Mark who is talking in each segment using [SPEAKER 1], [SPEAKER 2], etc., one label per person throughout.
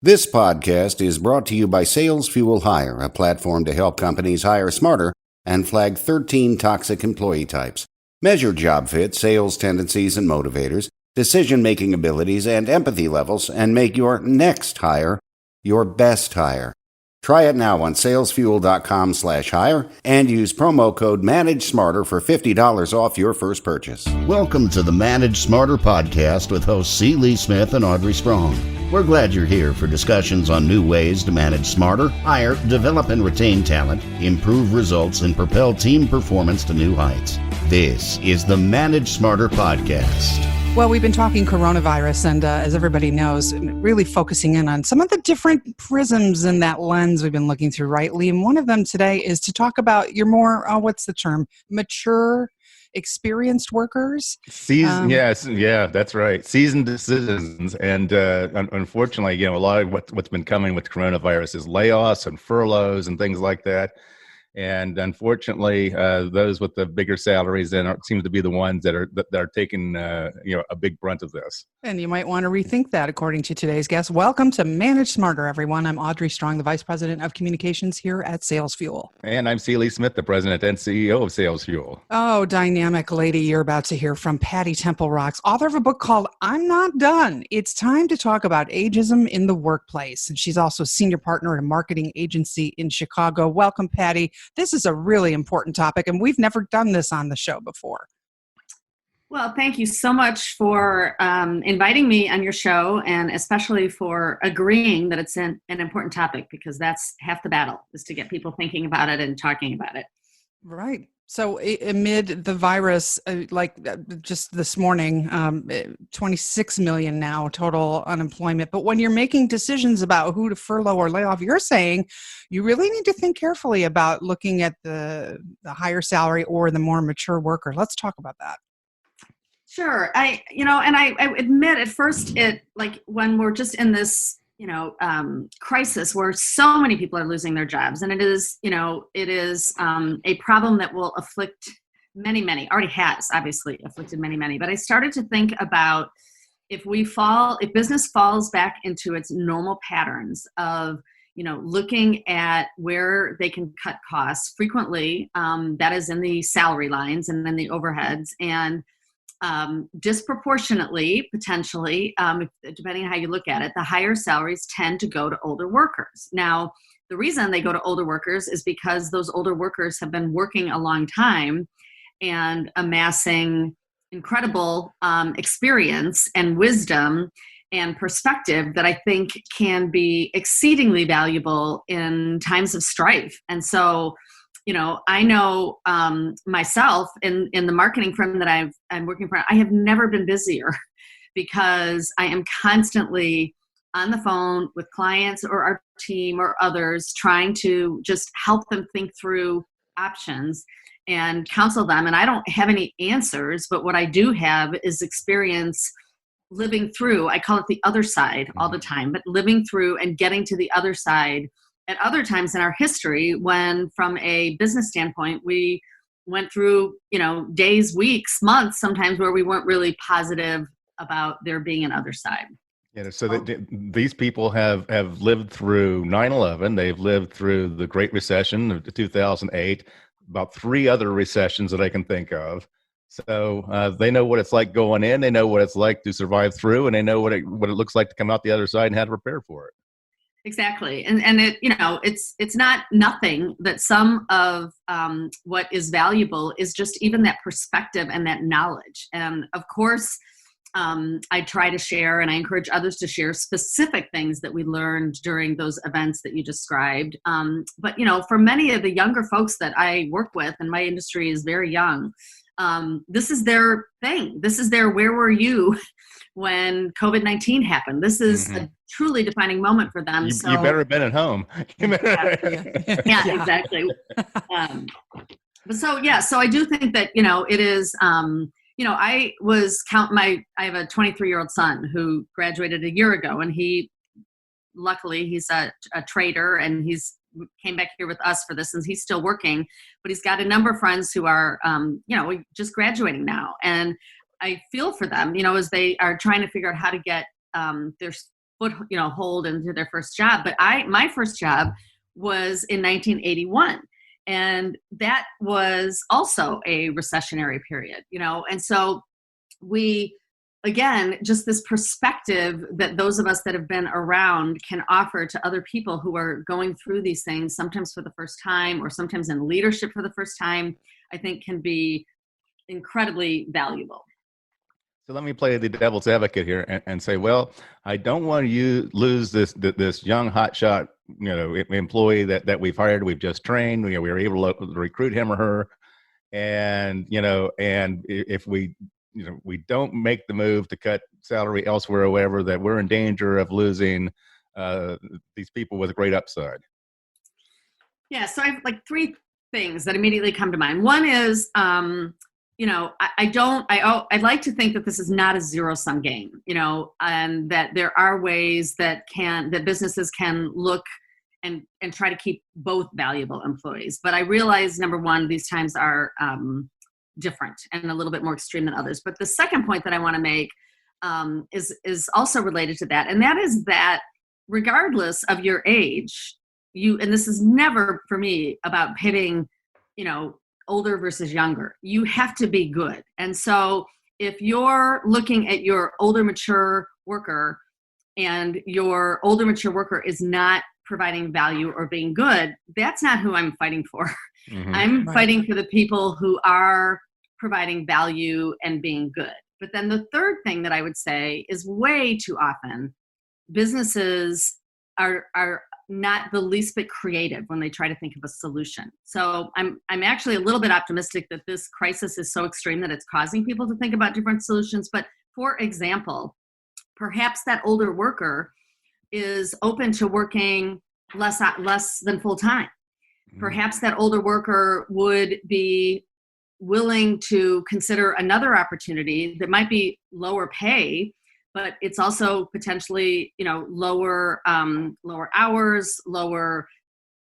[SPEAKER 1] This podcast is brought to you by Sales Fuel Hire, a platform to help companies hire smarter and flag 13 toxic employee types. Measure job fit, sales tendencies and motivators, decision-making abilities, and empathy levels, and make your next hire your best hire. Try it now on salesfuel.com/hire and use promo code MANAGESMARTER for $50 off your first purchase. Welcome to the Manage Smarter podcast with hosts C. Lee Smith and Audrey Strong. We're glad you're here for discussions on new ways to manage smarter, hire, develop and retain talent, improve results, and propel team performance to new heights. This is the Manage Smarter podcast.
[SPEAKER 2] Well, we've been talking coronavirus, and as everybody knows, really focusing in on some of the different prisms in that lens we've been looking through, right, Liam? One of them today is to talk about your more, what's the term, mature, experienced workers.
[SPEAKER 3] Yes, that's right. Seasoned citizens, and unfortunately, a lot of what's been coming with coronavirus is layoffs and furloughs and things like that. And unfortunately, those with the bigger salaries seem to be the ones that are taking a big brunt of this.
[SPEAKER 2] And you might want to rethink that, according to today's guest. Welcome to Manage Smarter, everyone. I'm Audrey Strong, the Vice President of Communications here at Sales Fuel.
[SPEAKER 3] And I'm C. Lee Smith, the President and CEO of Sales Fuel.
[SPEAKER 2] Oh, dynamic lady you're about to hear from, Patti Temple Rocks, author of a book called I'm Not Done. It's time to talk about ageism in the workplace. And she's also senior partner at a marketing agency in Chicago. Welcome, Patti. This is a really important topic, and we've never done this on the show before.
[SPEAKER 4] Well, thank you so much for inviting me on your show, and especially for agreeing that it's an important topic, because that's half the battle, is to get people thinking about it and talking about it.
[SPEAKER 2] Right. So amid the virus, just this morning, 26 million now total unemployment. But when you're making decisions about who to furlough or lay off, you're saying you really need to think carefully about looking at the higher salary or the more mature worker. Let's talk about that.
[SPEAKER 4] Sure. I admit at first when we're just in this, crisis where so many people are losing their jobs, and it is a problem that will afflict many, already has obviously afflicted many, but I started to think about if business falls back into its normal patterns of, looking at where they can cut costs frequently, that is in the salary lines and then the overheads, and disproportionately, potentially, depending on how you look at it, the higher salaries tend to go to older workers. Now, the reason they go to older workers is because those older workers have been working a long time and amassing incredible experience and wisdom and perspective that I think can be exceedingly valuable in times of strife. And so, I know myself in the marketing firm that I'm working for, I have never been busier because I am constantly on the phone with clients or our team or others, trying to just help them think through options and counsel them. And I don't have any answers, but what I do have is experience living through, I call it the other side all the time, but living through and getting to the other side at other times in our history when, from a business standpoint, we went through, days, weeks, months, sometimes where we weren't really positive about there being an other side.
[SPEAKER 3] Yeah, so these people have lived through 9/11. They've lived through the Great Recession of 2008, about 3 other recessions that I can think of. So they know what it's like going in. They know what it's like to survive through, and they know what it looks like to come out the other side and how to prepare for it.
[SPEAKER 4] Exactly. And it, it's not nothing that some of what is valuable is just even that perspective and that knowledge. And of course, I try to share, and I encourage others to share specific things that we learned during those events that you described. But, for many of the younger folks that I work with, and my industry is very young, this is their thing. This is their, where were you when COVID-19 happened? This is a truly defining moment for them.
[SPEAKER 3] You better have been at home.
[SPEAKER 4] Yeah, exactly. So I do think that, it is, I have a 23-year-old son who graduated a year ago, and luckily he's a trader, and he's came back here with us for this, and he's still working, but he's got a number of friends who are, just graduating now. And I feel for them, as they are trying to figure out how to get their hold into their first job. But my first job was in 1981. And that was also a recessionary period, and so again, just this perspective that those of us that have been around can offer to other people who are going through these things, sometimes for the first time or sometimes in leadership for the first time, I think can be incredibly valuable.
[SPEAKER 3] So let me play the devil's advocate here and say, well, I don't want you lose this young hotshot, employee that we've hired, we've just trained, we were able to recruit him or her, and and if we don't make the move to cut salary elsewhere or whatever, that we're in danger of losing these people with a great upside.
[SPEAKER 4] Yeah, so I have like three things that immediately come to mind. One is, I'd like to think that this is not a zero-sum game, and that there are ways that businesses can look and try to keep both valuable employees. But I realize, number one, these times are different and a little bit more extreme than others. But the second point that I want to make is also related to that, and that is that regardless of your age, and this is never for me about pitting, older versus younger, you have to be good. And so if you're looking at your older mature worker and your older mature worker is not providing value or being good, that's not who I'm fighting for. Mm-hmm. I'm fighting for the people who are providing value and being good. But then the third thing that I would say is way too often businesses are not the least bit creative when they try to think of a solution. So I'm actually a little bit optimistic that this crisis is so extreme that it's causing people to think about different solutions. But for example, perhaps that older worker is open to working less than full time. Perhaps that older worker would be willing to consider another opportunity that might be lower pay, but it's also potentially, lower hours, lower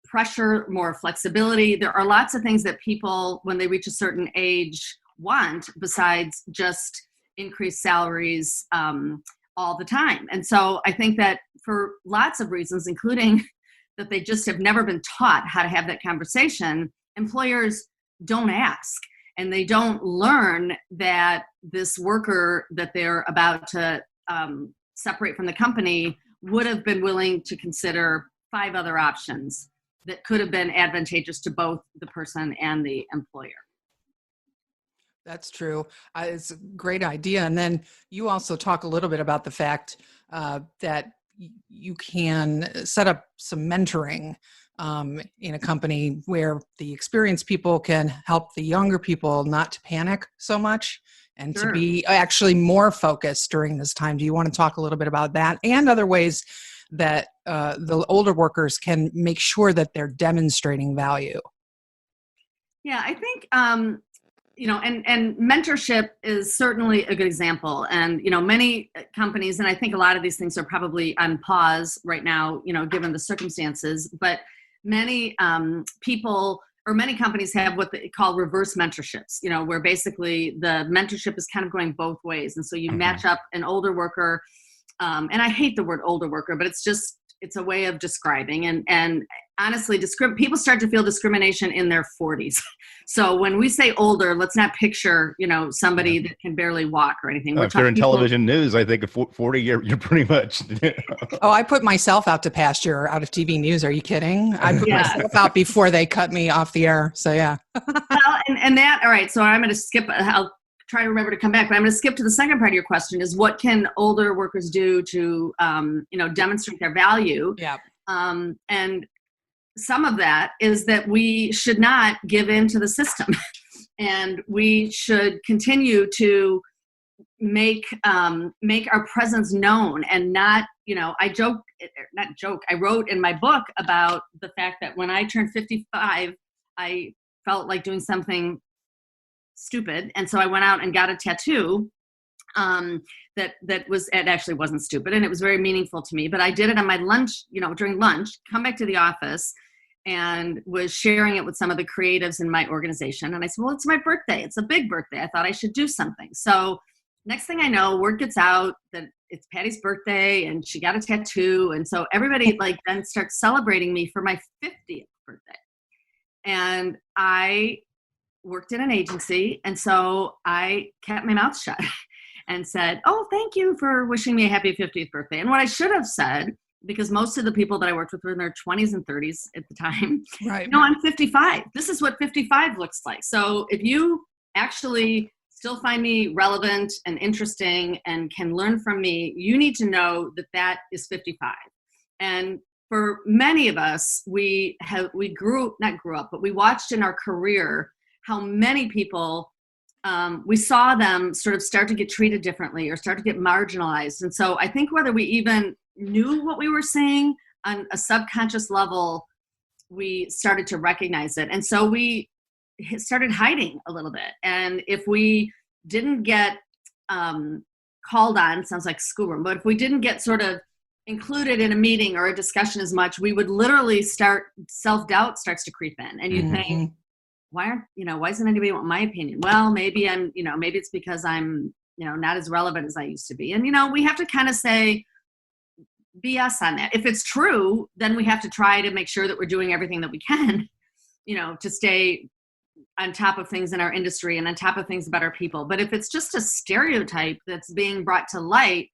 [SPEAKER 4] pressure, more flexibility. There are lots of things that people, when they reach a certain age, want besides just increased salaries all the time. And so I think that for lots of reasons, including that they just have never been taught how to have that conversation, employers don't ask. And they don't learn that this worker that they're about to separate from the company would have been willing to consider 5 other options that could have been advantageous to both the person and the employer.
[SPEAKER 2] That's true. It's a great idea. And then you also talk a little bit about the fact that you can set up some mentoring in a company where the experienced people can help the younger people not to panic so much and to be actually more focused during this time. Do you want to talk a little bit about that and other ways that the older workers can make sure that they're demonstrating value?
[SPEAKER 4] Yeah, I think, and mentorship is certainly a good example. And, many companies, and I think a lot of these things are probably on pause right now, given the circumstances, but many people or many companies have what they call reverse mentorships, where basically the mentorship is kind of going both ways. And so you match up an older worker, and I hate the word older worker, but it's a way of describing. And honestly, people start to feel discrimination in their 40s. So when we say older, let's not picture, somebody that can barely walk or anything.
[SPEAKER 3] If you're in television news, I think at 40, you're pretty much.
[SPEAKER 2] Oh, I put myself out to pasture out of TV news. Are you kidding? I put myself out before they cut me off the air. So yeah.
[SPEAKER 4] Well, and that, all right. So I'm going to skip. I'll try to remember to come back, but I'm going to skip to the second part of your question is what can older workers do to, demonstrate their value?
[SPEAKER 2] Yeah.
[SPEAKER 4] And some of that is that we should not give in to the system and we should continue to make our presence known and not, I wrote in my book about the fact that when I turned 55, I felt like doing something stupid. And so I went out and got a tattoo it actually wasn't stupid and it was very meaningful to me, but I did it on my lunch, during lunch, come back to the office and was sharing it with some of the creatives in my organization. And I said, well, it's my birthday. It's a big birthday. I thought I should do something. So next thing I know, word gets out that it's Patty's birthday and she got a tattoo. And so everybody like then starts celebrating me for my 50th birthday. And I worked in an agency. And so I kept my mouth shut and said, oh, thank you for wishing me a happy 50th birthday. And what I should have said, because most of the people that I worked with were in their 20s and 30s at the time,
[SPEAKER 2] Right.
[SPEAKER 4] No, I'm 55. This is what 55 looks like. So if you actually still find me relevant and interesting and can learn from me, you need to know that that is 55. And for many of us, we watched in our career how many people, we saw them sort of start to get treated differently or start to get marginalized. And so I think whether we even knew what we were seeing on a subconscious level, we started to recognize it. And so we started hiding a little bit. And if we didn't get called on, sounds like schoolroom, but if we didn't get sort of included in a meeting or a discussion as much, we would literally self-doubt starts to creep in. And you think, why doesn't anybody want my opinion? Well, maybe maybe it's because I'm, not as relevant as I used to be. And, we have to kind of say BS on that. If it's true, then we have to try to make sure that we're doing everything that we can, to stay on top of things in our industry and on top of things about our people. But if it's just a stereotype that's being brought to light,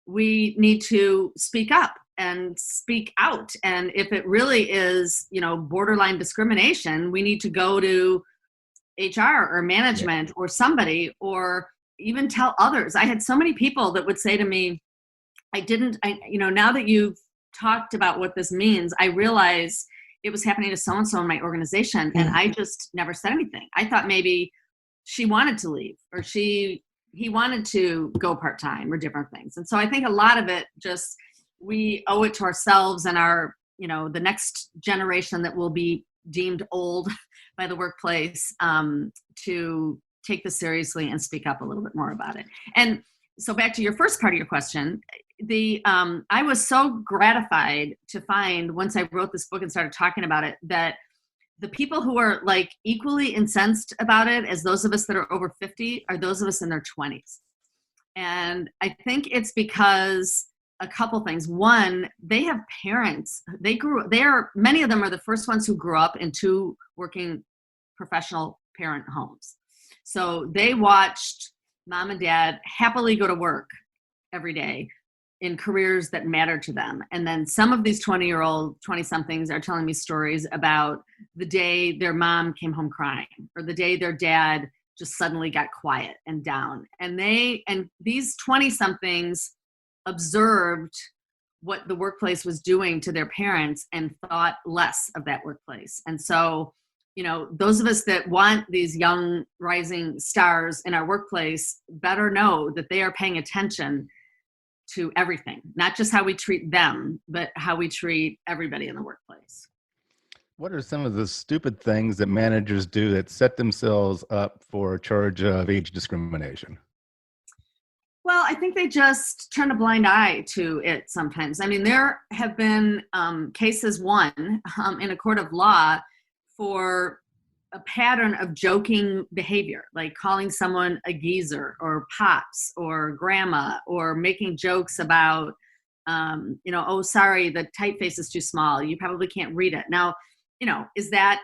[SPEAKER 4] we need to speak up and speak out. And if it really is, borderline discrimination, we need to go to HR or management or somebody, or even tell others. I had so many people that would say to me, now that you've talked about what this means, I realize it was happening to so-and-so in my organization. And I just never said anything. I thought maybe she wanted to leave or he wanted to go part-time or different things. And so I think a lot of it just, we owe it to ourselves and our, the next generation that will be deemed old by the workplace, to take this seriously and speak up a little bit more about it. And so back to your first part of your question, I was so gratified to find, once I wrote this book and started talking about it, that the people who are like equally incensed about it as those of us that are over 50 are those of us in their 20s. And I think it's because a couple things. One, they have parents. Many of them are the first ones who grew up in two working professional parent homes. So they watched mom and dad happily go to work every day in careers that mattered to them. And then some of these 20-somethings are telling me stories about the day their mom came home crying or the day their dad just suddenly got quiet and down. And these 20-somethings observed what the workplace was doing to their parents and thought less of that workplace. And so, those of us that want these young rising stars in our workplace better know that they are paying attention to everything, not just how we treat them, but how we treat everybody in the workplace.
[SPEAKER 3] What are some of the stupid things that managers do that set themselves up for a charge of age discrimination?
[SPEAKER 4] Well, I think they just turn a blind eye to it sometimes. I mean, there have been cases won in a court of law for a pattern of joking behavior, like calling someone a geezer or pops or grandma, or making jokes about, oh, sorry, the typeface is too small. You probably can't read it. Now, is that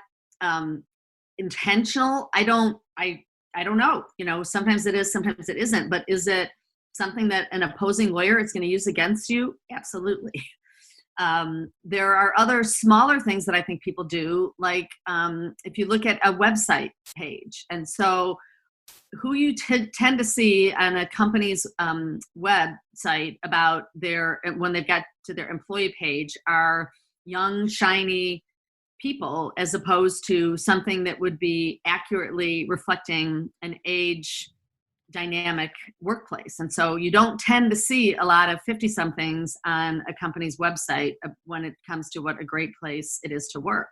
[SPEAKER 4] intentional? I don't know. Sometimes it is, sometimes it isn't. But is it something that an opposing lawyer is going to use against you? Absolutely. There are other smaller things that I think people do, like if you look at a website page. And so who you tend to see on a company's website about when they've got to their employee page are young, shiny people, as opposed to something that would be accurately reflecting an age dynamic workplace. And so you don't tend to see a lot of 50-somethings on a company's website when it comes to what a great place it is to work.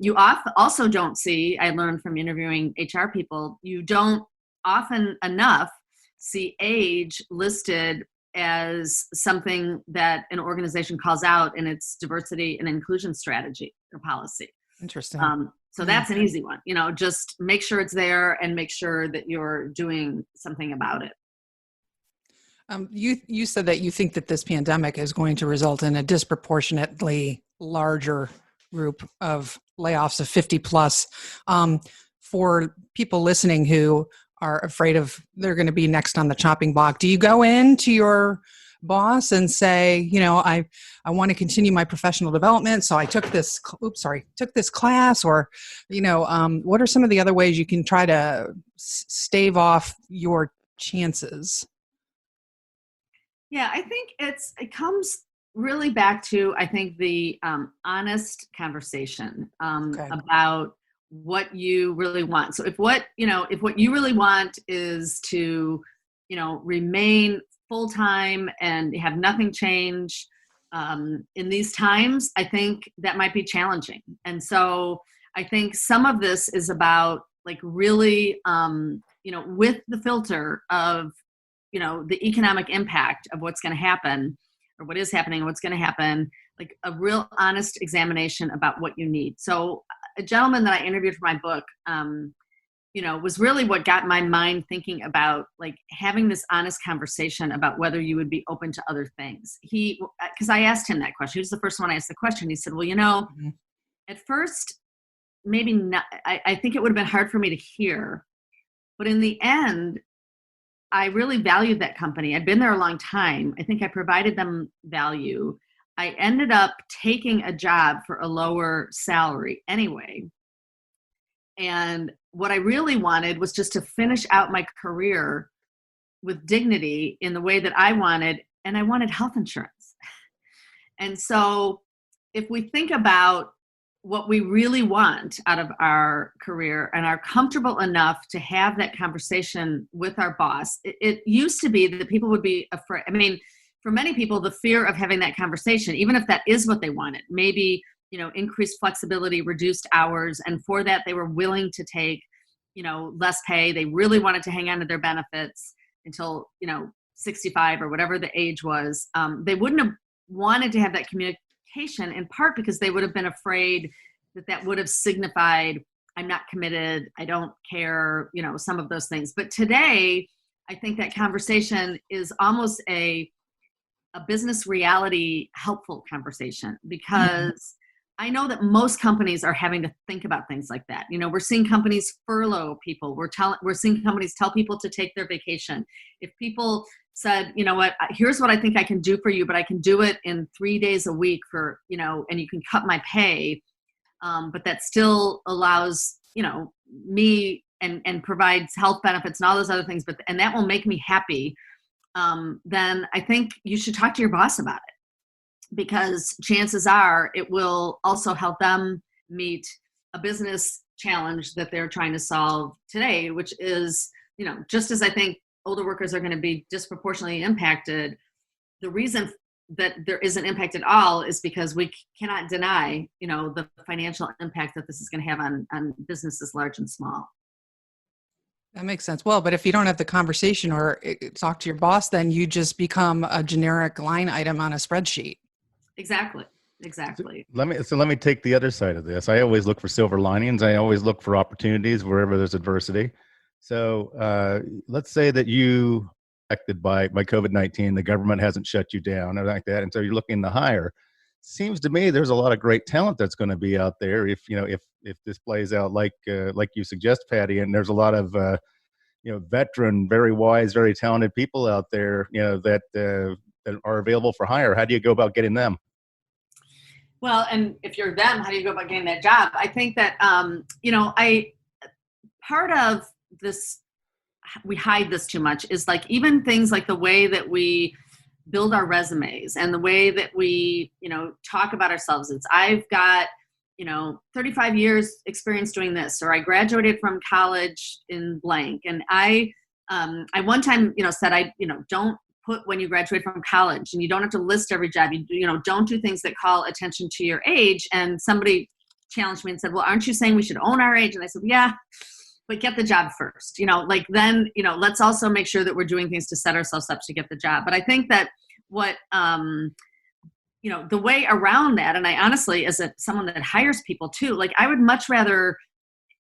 [SPEAKER 4] You also don't see, I learned from interviewing HR people, you don't often enough see age listed as something that an organization calls out in its diversity and inclusion strategy or policy.
[SPEAKER 2] Interesting.
[SPEAKER 4] So that's an easy one. Just make sure it's there and make sure that you're doing something about it.
[SPEAKER 2] You said that you think that this pandemic is going to result in a disproportionately larger group of layoffs of 50 plus. For people listening who are afraid of they're going to be next on the chopping block, do you go into your boss and say, I want to continue my professional development, so I took this class, or what are some of the other ways you can try to stave off your chances?
[SPEAKER 4] Yeah, I think it comes really back to, I think, the honest conversation about what you really want. So if what you really want is to, remain full-time and have nothing change in these times, I think that might be challenging. And so I think some of this is about like really, with the filter of, the economic impact of what's going to happen, or what is happening and what's going to happen, like a real honest examination about what you need. So a gentleman that I interviewed for my book, was really what got my mind thinking about like having this honest conversation about whether you would be open to other things. Because I asked him that question. He was the first one I asked the question. He said, well, at first, maybe not. I think it would have been hard for me to hear, but in the end, I really valued that company. I'd been there a long time. I think I provided them value. I ended up taking a job for a lower salary anyway. And what I really wanted was just to finish out my career with dignity in the way that I wanted, and I wanted health insurance. And so if we think about what we really want out of our career and are comfortable enough to have that conversation with our boss, it used to be that people would be afraid. I mean, for many people, the fear of having that conversation, even if that is what they wanted, maybe, increased flexibility, reduced hours. And for that, they were willing to take, less pay. They really wanted to hang on to their benefits until, 65 or whatever the age was. They wouldn't have wanted to have that communication, in part because they would have been afraid that would have signified, I'm not committed, I don't care, some of those things. But today, I think that conversation is almost a business reality helpful conversation, because I know that most companies are having to think about things like that. We're seeing companies furlough people. We're seeing companies tell people to take their vacation. If people said, here's what I think I can do for you, but I can do it in 3 days a week and you can cut my pay. But that still allows, me and provides health benefits and all those other things, and that will make me happy. Then I think you should talk to your boss about it, because chances are it will also help them meet a business challenge that they're trying to solve today, which is, just as I think older workers are going to be disproportionately impacted, the reason that there isn't impact at all is because we cannot deny, the financial impact that this is going to have on businesses large and small.
[SPEAKER 2] That makes sense. Well, but if you don't have the conversation or talk to your boss, then you just become a generic line item on a spreadsheet.
[SPEAKER 4] Exactly.
[SPEAKER 3] Let me take the other side of this. I always look for silver linings. I always look for opportunities wherever there's adversity. So let's say that you affected by COVID-19, the government hasn't shut you down or like that, and so you're looking to hire. Seems to me there's a lot of great talent that's going to be out there if this plays out like you suggest, Patti, and there's a lot of veteran, very wise, very talented people out there that are available for hire. How do you go about getting them?
[SPEAKER 4] Well, and if you're them, how do you go about getting that job? I think that part of this, we hide this too much, is like even things like the way that we build our resumes and the way that we, talk about ourselves. It's, I've got, 35 years experience doing this, or I graduated from college in blank. And I one time, said, don't put when you graduate from college, and you don't have to list every job. Don't do things that call attention to your age. And somebody challenged me and said, well, aren't you saying we should own our age? And I said, yeah, but get the job first, then, let's also make sure that we're doing things to set ourselves up to get the job. But I think that what, the way around that, and I honestly, as someone that hires people too, like I would much rather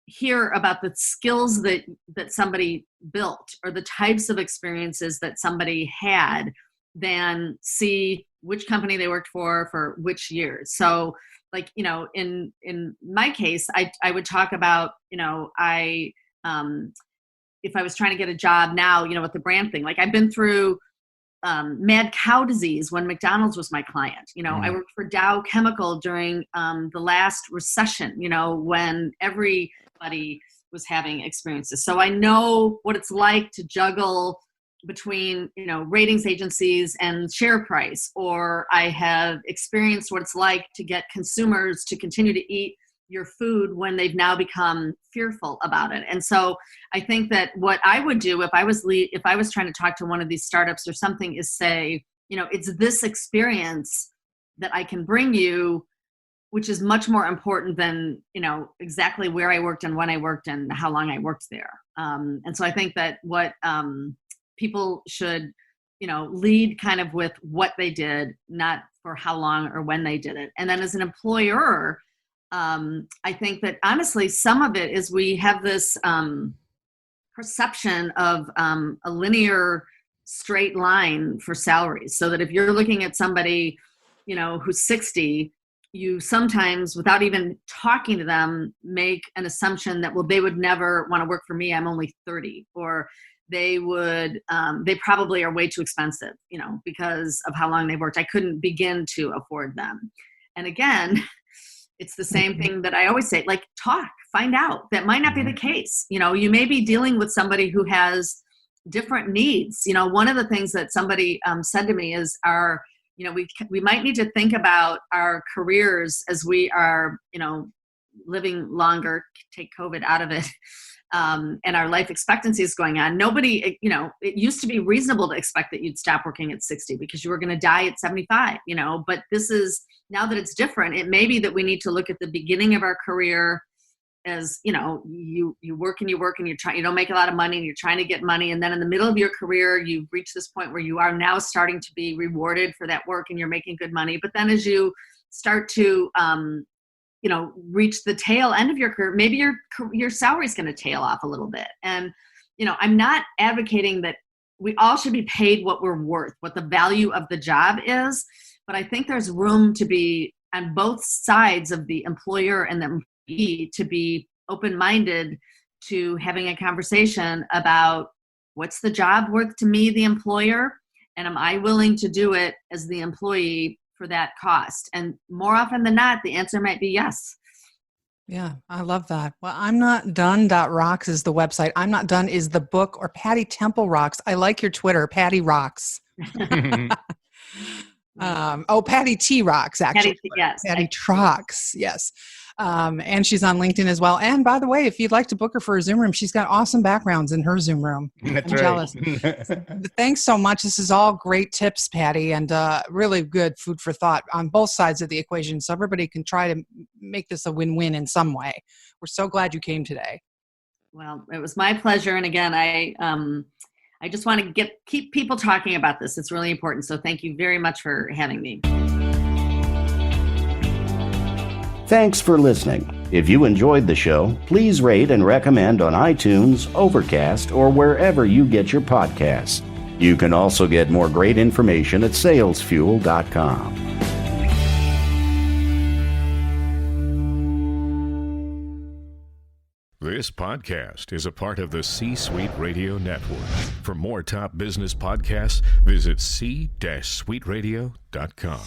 [SPEAKER 4] hear about the skills that somebody built or the types of experiences that somebody had than see which company they worked for which years. So like, in my case, I would talk about, if I was trying to get a job now, with the brand thing, like I've been through mad cow disease when McDonald's was my client. I worked for Dow Chemical during the last recession, when everybody was having experiences. So I know what it's like to juggle between, ratings agencies and share price, or I have experienced what it's like to get consumers to continue to eat your food when they've now become fearful about it. And so I think that what I would do if I was trying to talk to one of these startups or something is say, it's this experience that I can bring you, which is much more important than, exactly where I worked and when I worked and how long I worked there. And so I think that what people should, lead kind of with what they did, not for how long or when they did it. And then as an employer, I think that honestly, some of it is we have this perception of a linear straight line for salaries. So that if you're looking at somebody, who's 60, you sometimes, without even talking to them, make an assumption that, well, they would never want to work for me. I'm only 30, or they probably are way too expensive, because of how long they worked. I couldn't begin to afford them. And again, it's the same thing that I always say, like, talk, find out. That might not be the case. You may be dealing with somebody who has different needs. One of the things that somebody said to me is we might need to think about our careers as we are, living longer, take COVID out of it, and our life expectancy is going on. Nobody, it used to be reasonable to expect that you'd stop working at 60 because you were going to die at 75, but this is, now that it's different, it may be that we need to look at the beginning of our career as, you work and you don't make a lot of money and you're trying to get money. And then in the middle of your career, you've reached this point where you are now starting to be rewarded for that work and you're making good money. But then as you start to, reach the tail end of your career, maybe your salary is going to tail off a little bit. And, I'm not advocating that we all should be paid what we're worth, what the value of the job is. But I think there's room to be on both sides of the employer and the employee to be open-minded to having a conversation about what's the job worth to me, the employer, and am I willing to do it as the employee for that cost? And more often than not, the answer might be yes.
[SPEAKER 2] Yeah, I love that. Well, I'm Not Done.rocks is the website. I'm Not Done is the book, or Patti Temple Rocks. I like your Twitter, Patti Rocks. Patti T Rocks, actually. Patti Rocks, yes. And she's on LinkedIn as well. And by the way, if you'd like to book her for a Zoom room, she's got awesome backgrounds in her Zoom room.
[SPEAKER 3] That's
[SPEAKER 2] I'm jealous. Thanks so much. This is all great tips, Patti, and really good food for thought on both sides of the equation, so everybody can try to make this a win-win in some way. We're so glad you came today.
[SPEAKER 4] Well, it was my pleasure. And again, I just want to keep people talking about this. It's really important. So thank you very much for having me.
[SPEAKER 1] Thanks for listening. If you enjoyed the show, please rate and recommend on iTunes, Overcast, or wherever you get your podcasts. You can also get more great information at salesfuel.com.
[SPEAKER 5] This podcast is a part of the C-Suite Radio Network. For more top business podcasts, visit c-suiteradio.com.